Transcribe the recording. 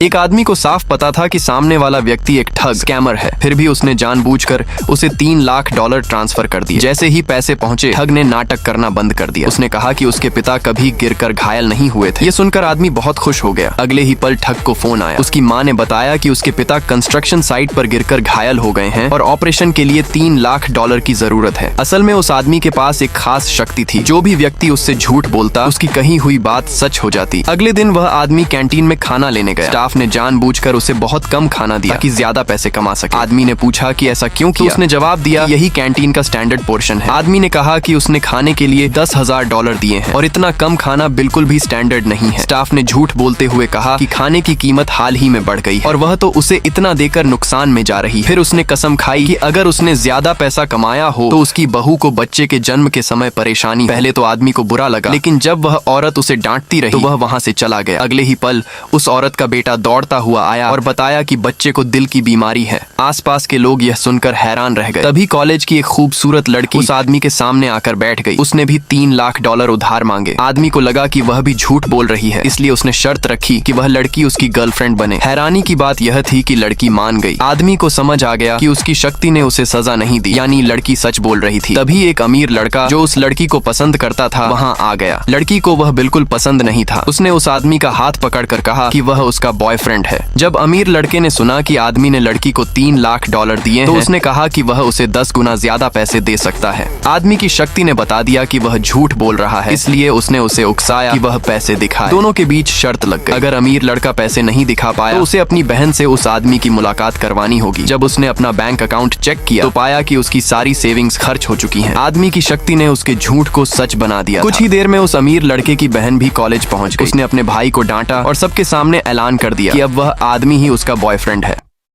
एक आदमी को साफ पता था कि सामने वाला व्यक्ति एक ठग स्कैमर है, फिर भी उसने जानबूझकर उसे $3 लाख ट्रांसफर कर दिए। जैसे ही पैसे पहुंचे, ठग ने नाटक करना बंद कर दिया। उसने कहा कि उसके पिता कभी गिरकर घायल नहीं हुए थे। ये सुनकर आदमी बहुत खुश हो गया। अगले ही पल ठग को फोन आया। उसकी माँ ने बताया कि उसके पिता कंस्ट्रक्शन साइट पर गिरकर घायल हो गए हैं और ऑपरेशन के लिए $3 लाख की जरूरत है। असल में उस आदमी के पास एक खास शक्ति थी। जो भी व्यक्ति उससे झूठ बोलता, उसकी कही हुई बात सच हो जाती। अगले दिन वह आदमी कैंटीन में खाना लेने गया। स्टाफ ने जानबूझकर उसे बहुत कम खाना दिया ताकि ज्यादा पैसे कमा सके। आदमी ने पूछा कि ऐसा क्यों किया? उसने जवाब दिया, यही कैंटीन का स्टैंडर्ड पोर्शन है। आदमी ने कहा कि उसने खाने के लिए $10,000 दिए हैं और इतना कम खाना बिल्कुल भी स्टैंडर्ड नहीं है। स्टाफ ने झूठ बोलते हुए कहा कि खाने की कीमत हाल ही में बढ़ गई है और वह तो उसे इतना देकर नुकसान में जा रही है। फिर उसने कसम खाई कि अगर उसने ज्यादा पैसा कमाया हो तो उसकी बहू को बच्चे के जन्म के समय परेशानी। पहले तो आदमी को बुरा लगा, लेकिन जब वह औरत उसे डांटती रही तो वह वहाँ से चला गया। अगले ही पल उस औरत का बेटा दौड़ता हुआ आया और बताया कि बच्चे को दिल की बीमारी है। आसपास के लोग यह सुनकर हैरान रह गए। तभी कॉलेज की एक खूबसूरत लड़की उस आदमी के सामने आकर बैठ गई। उसने भी $3 लाख उधार मांगे। आदमी को लगा कि वह भी झूठ बोल रही है, इसलिए उसने शर्त रखी कि वह लड़की उसकी गर्लफ्रेंड बने। हैरानी की बात यह थी कि लड़की मान गई। आदमी को समझ आ गया कि उसकी शक्ति ने उसे सजा नहीं दी, यानी लड़की सच बोल रही थी। तभी एक अमीर लड़का जो उस लड़की को पसंद करता था वहाँ आ गया। लड़की को वह बिल्कुल पसंद नहीं था। उसने उस आदमी का हाथ पकड़कर कहा कि वह उसका बॉयफ्रेंड है। जब अमीर लड़के ने सुना कि आदमी ने लड़की को $3 लाख दिए तो उसने कहा कि वह उसे 10 गुना ज्यादा पैसे दे सकता है। आदमी की शक्ति ने बता दिया कि वह झूठ बोल रहा है, इसलिए उसने उसे उकसाया कि वह पैसे दिखाए। दोनों के बीच शर्त लग गई। अगर अमीर लड़का पैसे नहीं दिखा पाया तो उसे अपनी बहन से उस आदमी की मुलाकात करवानी होगी। जब उसने अपना बैंक अकाउंट चेक किया तो पाया कि उसकी सारी सेविंग्स खर्च हो चुकी हैं। आदमी की शक्ति ने उसके झूठ को सच बना दिया। कुछ ही देर में उस अमीर लड़के की बहन भी कॉलेज पहुंच गई। उसने अपने भाई को डांटा और सबके सामने ऐलान कर दिया कि अब वह आदमी ही उसका बॉयफ्रेंड है।